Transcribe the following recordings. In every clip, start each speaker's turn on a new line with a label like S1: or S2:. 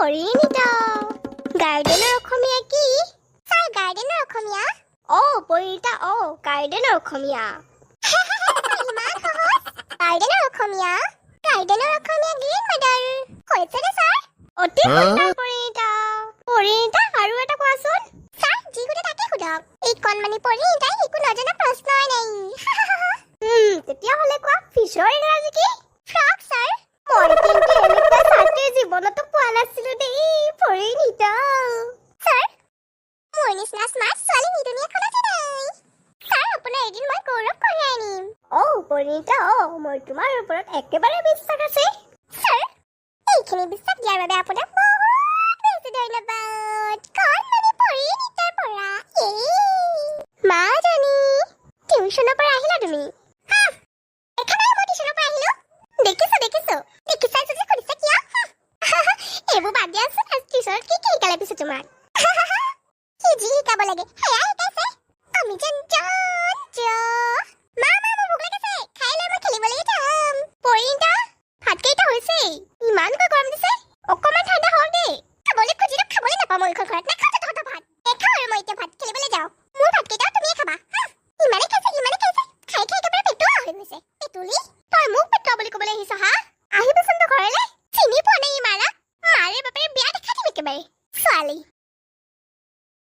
S1: পৰিণীতা গাৰ্ডেনৰ অসমীয়া কি?
S2: ছাৰ গাৰ্ডেনৰ অসমীয়া
S1: পৰিণীতা গাৰ্ডেনৰ অসমীয়া
S2: ইমান সহজ গাৰ্ডেনৰ অসমীয়া গ্ৰীণ মেডাল কৈছেনে ছাৰ
S1: অতি সুন্দৰ পৰিণীতা আৰু এটা কোৱাচোন
S2: ছাৰ যিকোনো তাকে সোধক এই কণমানি পৰিণীতাই একো নজনা প্ৰশ্নই নাই
S1: তেতিয়াহ'লে কোৱা ফিছৰ ইংৰাজী কি?
S2: ফ্ৰগ ছাৰ
S1: মই কিন্তু এনেকুৱা ছাত্ৰীৰ জীৱনতো পোৱা নাছিলো দেই পৰিণীতা
S2: ছাৰ মোৰ নিচিনা স্মাৰ্ট ছোৱালী নিদুনীয়া খনতে নাই ছাৰ আপোনাৰ এদিন মই গৌৰৱ কঢ়িয়াই আনিম
S1: পৰিণীতা মই তোমাৰ ওপৰত একেবাৰে বিশ্বাস আছে
S2: ছাৰ এইখিনি বিশ্বাস দিয়াৰ বাবে আপোনাক বহুত বেছি ধন্যবাদ কণমানি পৰিণীতাৰ পৰা
S1: মাজনী টিউচনৰ পৰা আহিলা তুমি
S2: এখানে মই টিউচনৰ পৰা আহিলো দেখিছো দেখিছাই যদি সুধিছা কিয়
S1: এইবোৰ বাদ দিয়াচোন আজি টিউচনত কি শিকালে পিছে তোমাক
S2: কি যি শিকাব লাগে সেয়া শিকাইছে আমি যেন মা মোৰ ভোক লাগিছে খাই লৈ মই খেলিবলৈ যাম
S1: পৰিণীতা ভাত কেইটা হৈছেই ইমানকৈ গৰম দিছে অকণমান ঠাণ্ডা হওক দেই
S2: খাবলৈ খুজিলে খাবলৈ নাপাওঁ মই এইখন ঘৰত নাখাওঁ তহঁতৰ ভাত নেখাওঁ আৰু মই এতিয়া ভাত খেলিবলৈ যাওঁ মোৰ ভাতকেইটাও তুমিয়ে খাবা ইমানে খাইছে খাই একেবাৰে পেটুৱা হৈ গৈছে পেটুলি
S1: তই মোক পেটুৱা বুলি ক'বলৈ আহিছ হা আহিবিচোন তোৰ ঘৰলৈ চিনি পোৱা নাই মাৰে বাপেৰে বিয়া দেখাই দিম একেবাৰে ছোৱালী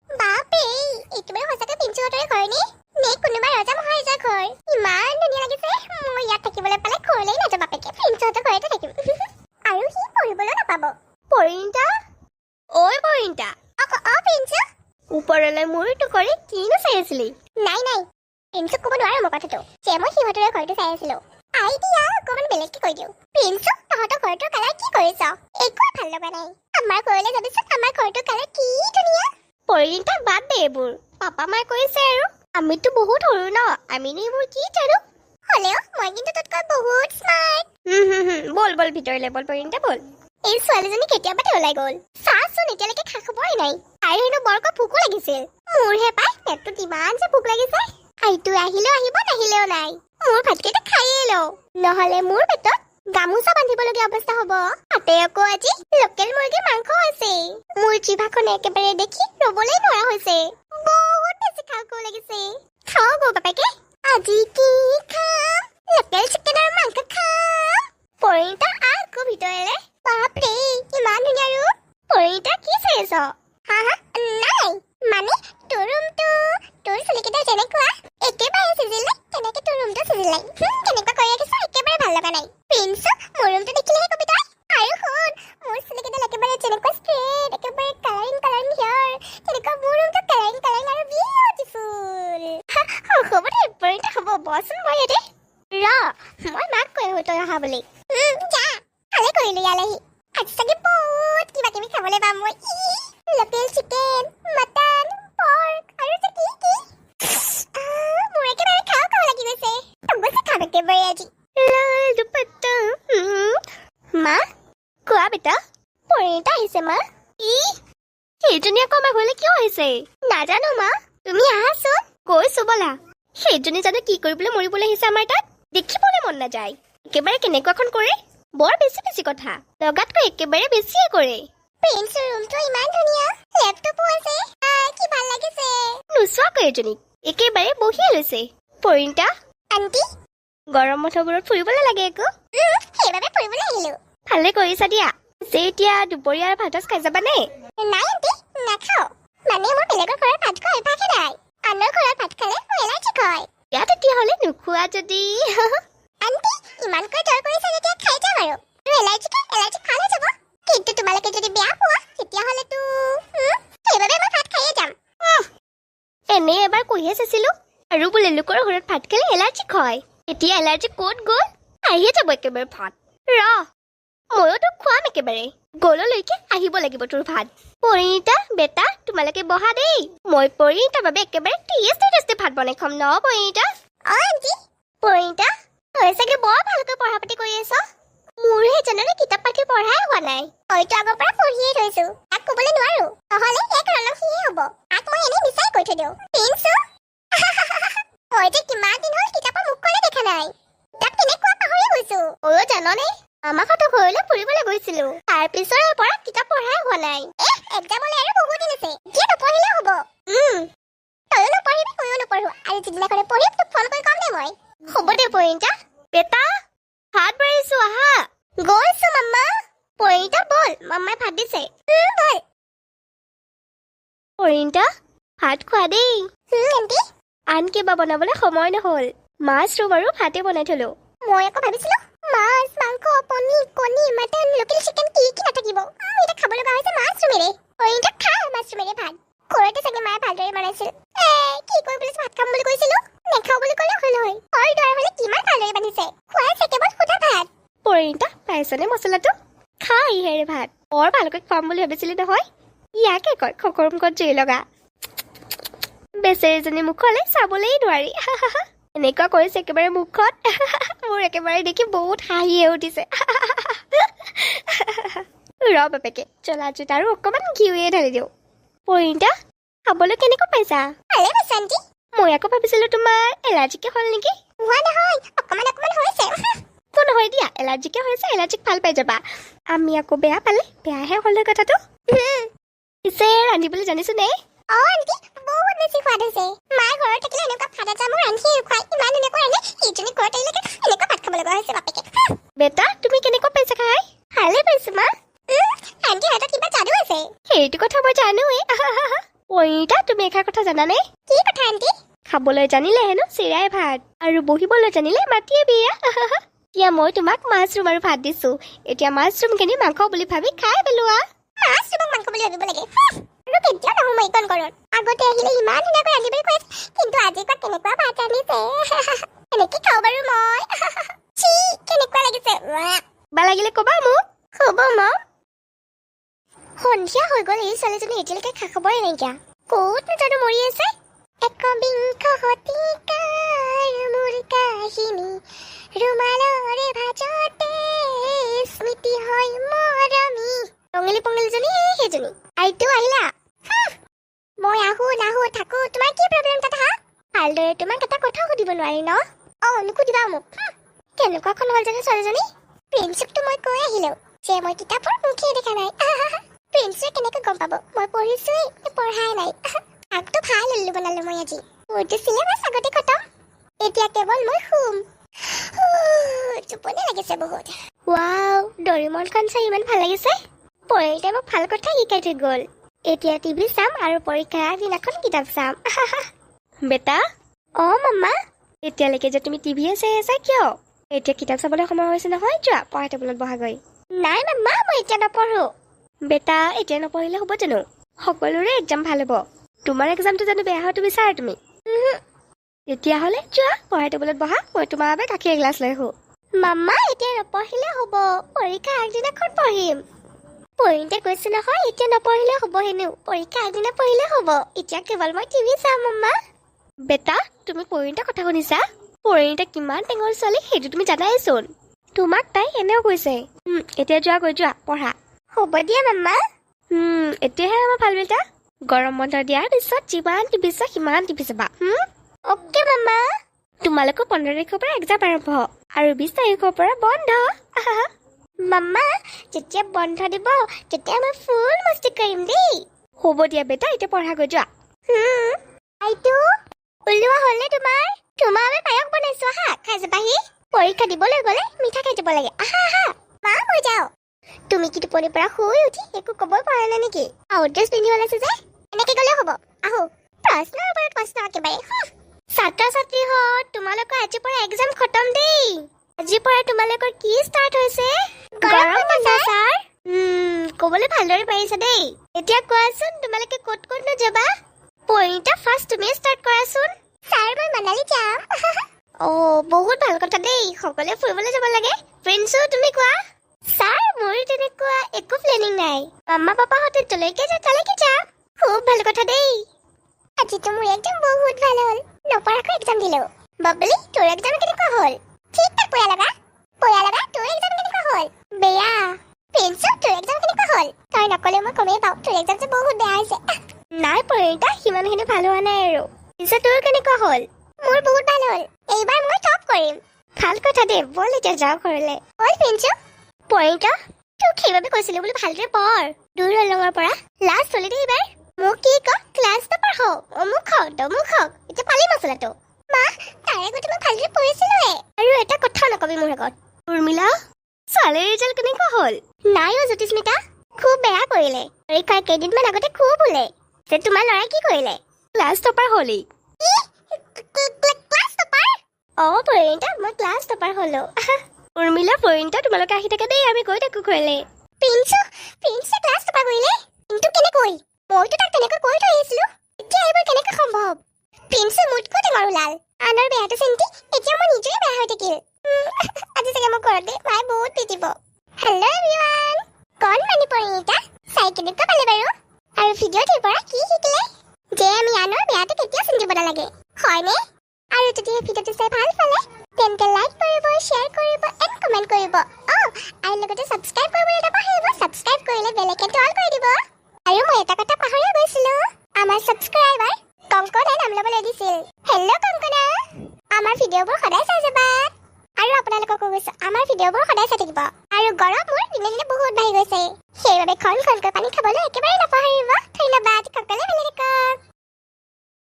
S2: বাপৰে একেবাৰে সঁচাকৈ পিঞ্চুহঁতৰে ঘৰ নে কোনোবা ৰজা মহাৰাজাৰ ঘৰ ইমান ধুনীয়া লাগিছে মই ইয়াত থাকিবলৈ পালে ঘৰলৈ নাযাওঁ বাপেকে পিঞ্চুহঁতৰ ঘৰতে থাকিম আৰু সি পঢ়িবলৈ নাপাব
S1: পৰিণীতা পৰিণীতা
S2: পিঞ্চু
S1: ওপৰলৈ মূৰটো কৰি কিনো চাই আছিলি
S2: নাই পিঞ্চুক ক'ব নোৱাৰো মই কথাটো যে মই সিহঁতৰে ঘৰটো চাই আছিলো আইডিয়া অকণমান বেলেগকে কৈ দিওঁ পিঞ্চু তহঁতৰ ঘৰটোৰ কালাৰ কি কৰিছ একো ভাল লগা নাই আমাৰ ঘৰলৈ যাবিচোন আমাৰ ঘৰটোৰ কালাৰ কি ধুনীয়া
S1: পৰিণীতা বাদ দে এইবোৰ পাপা মায়ে কৈছে আৰু আমিতো বহুত সৰু ন আমিনো এইবোৰ কি জানো
S2: হ'লেও মই কিন্তু তোতকৈ বহুত স্মাৰ্ট
S1: বল ভিতৰলৈ বল পৰিণীতা বল
S2: এই ছোৱালীজনী কেতিয়াবাতে ওলাই গ'ল চাচোন এতিয়ালৈকে খা খবৰে নাই
S1: তাইৰ হেনো বৰকৈ ভোকো লাগিছিল
S2: মোৰহে পাই পেটটোত ইমান যে ভোক লাগিছে আইটো আহিলেও আহিব নাহিলেও নাই মোৰ ভাতকেইটা খাইয়ে লওঁ নহ'লে মোৰ পেটত গামোচা বান্ধিবলগীয়া অৱস্থা হ'ব তাতে আকৌ আজি লোকেল মুৰ্গীৰ মাংস আছে মোৰ জিভাখন একেবাৰে দেখি ৰ'বলৈ নোৱাৰা হৈছে বহুত বেছি খাওঁ লাগিছে খাওঁ গো বাপেকে আজি কি খাম লোকেল চিকেন আৰু মাংস খাম
S1: পৰিণীতা আকৌ ভিতৰলৈ
S2: বাপৰে ইমান ধুনীয়া ৰূপ
S1: পৰিণীতা কি চাই আছ
S2: নাই মানে তোৰ ৰুমটো তোৰ চুলিকেইটা যেনেকুৱা একেবাৰে চিজিলে তেনেকে তোৰ ৰুমটো চিজিলে কেনেকুৱা কৰি ৰাখিছ একেবাৰে ভাল লগা নাই প্ৰিন্সু মোৰ ৰুমটো দেখিলেহে কবি তই আৰু শুন মোৰ চুলিকেইডাল একেবাৰে যেনেকুৱা ষ্ট্ৰেট একেবাৰে কালাৰিং হেয়াৰ তেনেকুৱা মোৰ ৰুমটো কালাৰিং আৰু বিউটিফুল
S1: হ'ব দে পৰিণীতা হ'ব বচোন মই ইয়াতে মই মাক কৈ আহোঁ তই অহা বুলি
S2: যা ভালে কৰিলো ইয়ালেহি আজি চাগে বহুত কিবা কিবি খাবলৈ পাম মই লোকেল চিকেন মটন পৰ্ক আৰু যে কি মোৰ একেবাৰে খাওঁ লাগি গৈছে অৱশ্যে খাম একেবাৰে আজি
S1: মা কোৱা বেটা পৰিণীতা আহিছে মা সেইজনী আকৌ আমাৰ ঘৰলৈ কিয় আহিছে নাজানো মা তুমি আহাচোন কৈছো বলা সেইজনী জানো কি কৰিবলৈ মৰিবলৈ আহিছে আমাৰ তাত দেখিবলৈ মন নাযায় একেবাৰে কেনেকুৱাখন কৰে বৰ বেছি কথা লগাতকৈ একেবাৰে বেছিয়ে কৰে
S2: প্ৰিন্সৰ ৰুমটো ইমান ধুনীয়া লেপটপো আছে কি ভাল লাগিছে
S1: নোচোৱাকৈ এজনীক একেবাৰে বহিয়ে লৈছে পৰিণীতা
S2: আণ্টি
S1: গৰম বন্ধবোৰত ফুৰিবলৈ লাগে আকৌ
S2: সেইবাবে ফুৰিবলৈ আহিলো
S1: ভালে কৰিছা দিয়া যে এতিয়া দুপৰীয়াৰ ভাত খাই যাবানে
S2: নাই আণ্টি নাখাওঁ মানে মোৰ বেলেগৰ ঘৰত ভাত খোৱা অভ্যাসে নাই আনৰ ঘৰত ভাত খালে মোৰ এলাৰ্জিক হয়
S1: দিয়া তেতিয়াহ'লে নোখোৱা যদি
S2: আণ্টি ইমানকৈ জোৰ কৰিছা যেতিয়া খাই যাম আৰু তোৰ এলাৰ্জিক ভাল হৈ যাব কিন্তু তোমালোকে যদি বেয়া পোৱা তেতিয়াহ'লেতো সেইবাবে মই ভাত খাইয়ে যাম
S1: এনেই এবাৰ কৈহে চাইছিলো আৰু বোলে লোকৰ ঘৰত ভাত খালে এলাৰ্জিক হয় এতিয়া এলাৰ্জি ক'ত গ'ল আহিয়ে যাব একেবাৰে ভাত ময়ো তোক খুৱাম একেবাৰে গ'ললৈকে আহিব লাগিব তোৰ ভাত পৰিণীতা বেটা তোমালোকে বহা দেই মই পৰিণীতাৰ বাবে একেবাৰে টেষ্টি ভাত বনাই খাম ন পৰিণীতা
S2: আণ্টি
S1: পৰিণীতা তই চাগে বৰ ভালকৈ পঢ়া পাতি কৰি আছ মোৰহে জাননে কিতাপ পাতি পঢ়াই হোৱা নাই
S2: হয়তো আগৰ পৰা পঢ়িয়ে থৈছো তাক ক'বলৈ নোৱাৰো নহ'লে এক ৰলক সিহে হ'ব তাক মই এনেই মিছাই কৈ থৈ দিওঁ প্ৰিন্সু মই যে কিমান দিন হ'ল কিতাপৰ মুখখনে দেখা নাই তাক কেনেকুৱা পাহৰি গৈছো
S1: জাননে
S2: মামাহঁতৰ ঘৰলৈ ফুৰিবলৈ গৈছিলো। তাৰ পিছৰে পৰা কিতাপ পঢ়াই হোৱা নাই। এক্সামলৈ আৰু বহুত দিন আছে, এতিয়া নপঢ়িলে হ'ব। তয়ো নপঢ়িবি, ময়ো নপঢ়ো। আৰু যিদিনাখনে পঢ়িম তোক ফোন কৰি ক'ম দে মই। হ'ব দে পৰিণীতা।
S1: বেটা ভাত বাঢ়িছো আহা।
S2: গৈছো মাম্মা। পৰিণীতা বল, মাম্মাই ভাত দিছে। বল।
S1: পৰিণীতা ভাত খোৱা দেই।
S2: আণ্টি।
S1: আন কিবা বনাবলৈ সময় নহ'ল, মাছৰুম আৰু ভাতে বনাই থলো।
S2: মই আকৌ ভাবিছিলো মাছ, মাংস, পনীৰ, কণী, মাটন, লোকেল চিকেন কি কি নাথাকিব। এতিয়া খাব লগা হৈছে মাছৰুমেৰে। পৰিণীতা খা মাছৰুমেৰে ভাত। ঘৰতে চাগে মায়ে ভালদৰে বনাইছিল। কি কৰিবলৈ ভাত খাম বুলি কৈছিলো, নেখাও বুলি ক'লে হ'ল হয়। হয় দৰে হ'লে কিমান ভালদৰে বান্ধিছে। খুৱাইছে কেৱল সুধা ভাত।
S1: পৰিণীতা পাইছনে মছলাটো? খা ইহেৰে ভাত। বৰ ভালকৈ খুৱাম বুলি ভাবিছিলি নহয়, ইয়াকে কয় খকৰ মুখত জুই লগা। বেচেৰীজনী মুখলৈ চাবলেই নোৱাৰি। এনেকুৱা কৰিছে একেবাৰে মুখত। মোৰ একেবাৰে দেখি বহুত হাঁহিয়ে উঠিছে। ৰ বাপেকে জ্বলা জুত আৰু অকণমান ঘিউৱে ঢালি দিওঁ। পৰিণীতা খাবলৈ কেনেকুৱা পাইছা?
S2: ভালে পাইছে আণ্টি।
S1: মই আকৌ ভাবিছিলো তোমাৰ এলাৰ্জিকে হ'ল নেকি?
S2: হোৱা নহয়, অকণমান হৈছে।
S1: একো নহয় দিয়া, এলাৰ্জিকে হৈছে, এলাৰ্জিক ভাল পাই যাবা। আমি আকৌ বেয়া পালে বেয়াহে হ'ল কথাটো। পিছে ৰান্ধিবলৈ জানিছো নে?
S2: আণ্টি বহুত বেছি সোৱাদ হৈছে। মায়ে ঘৰত থাকিলে এনেকুৱা ভাত এটা মোক ৰান্ধি খুৱাই ইমান ধুনীয়াকৈ ৰান্ধে। ইজনী ঘৰত আহিলে এনেকুৱা ভাত খাব লগা হৈছে বাপেকে।
S1: বেটা তুমি কেনেকুৱা পাইছা খাই?
S2: ভালে পাইছো মা। আণ্টি হাতত কিবা যাদু আছে।
S1: সেইটো কথা মই জানোৱেই। পৰিণীতা তুমি এষাৰ কথা জানানে?
S2: কি কথা আণ্টি?
S1: খাবলৈ জানিলে হেনো চিৰাই ভাত, আৰু বহিবলৈ জানিলে মাটিয়ে বিয়া। এতিয়া মই তোমাক মাছৰুম আৰু ভাত দিছো, এতিয়া মাছৰুম খিনি মাংস বুলি ভাবি খাই পেলোৱা।
S2: মাছৰুমক মাংস বুলি ভাবিব লাগে। আৰু কেতিয়াও নহওঁ মই এইকণ ঘৰত। আগতে আহিলে ইমান ধুনীয়াকৈ ৰান্ধিবলৈ কৈছে, কিন্তু আজি বা কেনেকুৱা ভাত ৰান্ধিছে। এনেকে খাওঁ বাৰু মই। চি কেনেকুৱা লাগিছে।
S1: বা লাগিলে কবা মোক।
S2: হ'ব মা। সন্ধিয়া হৈ গ'ল, এই ছোৱালীজনী এতিয়ালৈকে খা খবৰে নাইকিয়া। ক'ত জানো মৰি আছে। একবিংশ শতিকাৰ মোৰ কাহিনী, ৰুমালৰে ভাজতে স্মৃতি হয় মৰমী। ৰঙেলী পঙেলীজনী সেইজনী। আইটো আহিলা? মই আহো নাহো থাকো, তোমাৰ কি প্ৰব্লেম তাত হা? ভালদৰে তোমাক এটা কথা সুধিব নোৱাৰি ন? নুসুধিবা মোক। কেনেকুৱাখন হ'ল জানো ছোৱালীজনী? প্ৰিন্সিপটো মই কৈ আহিলো যে মই কিতাপৰ মুখেই দেখা নাই। প্ৰিন্সিপে কেনেকৈ গম পাব মই পঢ়িছোৱেই নে পঢ়াই নাই? আগটো ভাল উল্লু বনালো মই আজি। মোৰতো চিলেবাছ আগতে খতম, এতিয়া কেৱল মই শুম। টোপনি লাগিছে বহুত। ৱাও, ডৰিমনখন চাই ইমান ভাল লাগিছে। পৰিণীতাই মোক ভাল কথা শিকাই থৈ গ'ল। এতিয়া টিভি চাম আৰু পৰীক্ষাৰ আগদিনাখন কিতাপ চাম।
S1: বেটা
S2: মাম্মা।
S1: এতিয়ালৈকে যে তুমি টিভিয়ে চাই আছা কিয়? এতিয়া কিতাপ চাবলৈ সময় হৈছে নহয়, যোৱা পঢ়া টেবুলত বহাগৈ।
S2: নাই মাম্মা, মই এতিয়া নপঢ়ো।
S1: বেটা এতিয়া নপঢ়িলে হ'ব জানো? সকলোৰে এক্সাম ভাল হ'ব, তোমাৰ এক্সামটো জানো বেয়া হোৱাটো বিচাৰা তুমি? তেতিয়াহ'লে যোৱা পঢ়া টেবুলত বহা, মই তোমাৰ বাবে গাখীৰ এগিলাচ লৈ আহোঁ।
S2: মাম্মা এতিয়া নপঢ়িলে হ'ব, পৰীক্ষা আগদিনাখন পঢ়িম। পৰিণীতাই কৈছে নহয় এতিয়া নপঢ়িলে হ'ব হেনো, পৰীক্ষা আগদিনা পঢ়িলে হ'ব। এতিয়া কেৱল মই টিভি চাম মাম্মা।
S1: বেটা তুমি পৰিণীতাৰ কথা শুনিছা? পৰিণীতা কিমান টেঙৰ ছোৱালী সেইটো তুমি জানাইচোন। তোমাক তাই এনেও কৈছে। এতিয়া যোৱা পঢ়া।
S2: হ'ব দিয়া মাম্মা।
S1: এতিয়াহে আমাৰ ভাল বেটা। গৰম বন্ধ দিয়াৰ পিছত যিমান টিভি চোৱা সিমান টিভি চাবা।
S2: অ'কে মাম্মা।
S1: তোমালোকৰ 15 তাৰিখৰ পৰা এক্সাম আৰম্ভ আৰু 20 তাৰিখৰ পৰা বন্ধ।
S2: মাম্মা যেতিয়া বন্ধ দিব তেতিয়া মই ফুল মস্তি কৰিম দেই।
S1: হ'ব দিয়া বেটা, এতিয়া পঢ়াগৈ যোৱা।
S2: আইটো ওলোৱা হ'লনে তোমাৰ? তোমাৰ বাবে পায়স বনাইছো, আহা খাই যাবাহি। পৰীক্ষা দিবলৈ গ'লে মিঠা খাই যাব লাগে। আহা মা মই যাওঁ। তুমি কি টোপনিৰ পৰা শুই উঠি একো ক'বই পৰা নাই নেকি? আউট ড্ৰেছ পিন্ধি ওলাইছে যে, এনেকে গ'লে হ'ব। আহো প্ৰশ্নৰ ওপৰত প্ৰশ্ন একেবাৰে। ছাত্ৰ ছাত্ৰীহঁত তোমালোকৰ আজিৰ পৰা এক্সাম খতম দেই। আজিৰ পৰা তোমালোকৰ কি ষ্টাৰ্ট হৈছে? গৰম বন্ধ ছাৰ। ক'বলৈ ভালদৰে পাৰিছা দেই। এতিয়া কোৱাচোন তোমালোকে ক'ত যাবা? পৰিণীতা ফাৰ্ষ্ট তুমি ষ্টাৰ্ট কৰাচোন। ছাৰ মই মানালী যাম। বহুত ভাল কথা দেই, সকলোৱে ফুৰিবলৈ যাব লাগে। প্ৰিন্সো তুমি কোৱা? ছাৰ মোৰ তেনেকুৱা একো প্লেনিং নাই, মাম্মা পাপাহঁতে যলৈকে যায় তালৈকে যাম। খুব ভাল কথা দেই। আজিতো মোৰ একদম বহুত ভাল হ'ল, নপঢ়াকৈ এক্সাম দিলো। বাবলি তোৰ এক্সাম কেনেকুৱা হ'ল? ঠিক ঠাক পঢ়া লগা তোৰ এক্সাম কেনেকুৱা হ'ল? বেয়া। প্ৰিন্সো তোৰ এক্সাম কেনেকুৱা হ'ল? তই নকলে মই কমেই পাওঁ, তোৰ এক্সাম যে বহুত বেয়া হৈছে।
S1: নাই পৰিণীতা সিমানখিনি ভাল হোৱা নাই আৰু।
S2: পিছে তোৰ কেনেকুৱা হ'ল? মোৰ বহুত ভাল হ'ল, এইবাৰ মই টপ কৰিম।
S1: ভাল কথা দেই, বল এতিয়া যাওঁ ঘৰলৈ।
S2: বল প্ৰিন্সো। পৰিণীতা তোক সেইবাবে কৈছিলো বোলো ভালদৰে পঢ় দূৰ হ'ল ৰঙৰ পৰা লাষ্ট চলি দে এইবাৰ মোক কি ক ক্লাছ টপাৰ হওক অমুক হওক তমুক হওক এতিয়া পালি মচলাটো মা তাৰে আগতে মই ভালদৰে পঢ়িছিলোৱে আৰু এটা কথা নকবি মোৰ আগত
S1: উৰ্মিলা ছোৱালীৰ ৰিজাল্ট কেনেকুৱা হ'ল
S2: নাই অ জ্যোতিস্মিতা খুব বেয়া কৰিলে পৰীক্ষাৰ কেইদিনমান আগতে খুব বোলে যে তোমাৰ ল'ৰাই কি কৰিলে
S1: ক্লাছ টপাৰ হ'লি
S2: ক্লাছ টপাৰ অ পৰিণীতা মই ক্লাছ টপাৰ হলো
S1: উৰ্মিলা পৰিণীতা তোমালোকে আহি থাকে দেই আমি গৈ থাকো ঘৰলে
S2: প্ৰিন্সে ক্লাছ টপাৰ কৰিলে কিন্তু কেনেকৈ মইতো তাক তেনেকৈ কৈ থৈ আহিছিলো এতিয়া এইবাৰ কেনেকৈ সম্ভৱ প্ৰিন্সে মোতকৈ ডাঙৰ ওলাল আনৰ বেয়াটো চিন্তি এতিয়া মই নিজেই বেয়া হৈ থাকিল আজি চাগে মোক ঘৰত গৈ মায়ে বহুত পিটিব হেল্ল' এভৰিৱান কণ মানি পৰিণীতা চাই কেনেকুৱা পালে বাৰু আৰু ভিডিঅ'টোৰ পৰা কি শিকিলে যে আমি আনৰ বেয়াটো কেতিয়াও চিন্তিব নালাগে হয়নে আৰু যদি এই ভিডিঅ'টো চাই ভাল পালে তেন্তে লাইক কৰিব শ্বেয়াৰ কৰিব এণ্ড কমেণ্ট কৰিব আৰু লগতে ছাবস্ক্ৰাইব কৰিবলৈ নাপাহৰিব ছাবস্ক্ৰাইব কৰিলে বেল আইকনটো অল কৰি দিব আৰু মই এটা কথা পাহৰি গৈছিলো আমাৰ ছাবস্ক্ৰাইবাৰ কংকনাই নাম ল'বলৈ দিছিল হেল্ল' কংকনা আমাৰ ভিডিঅ'বোৰ সদায় চাই যাবা আৰু আপোনালোককো কৈছো আমাৰ ভিডিঅ'বোৰ সদায় চাই থাকিব আৰু গৰম মোৰ দিনে দিনে বহুত বাঢ়ি গৈছে সেইবাবে খন খনকৈ পানী খাবলৈ একেবাৰে নাপাহৰিব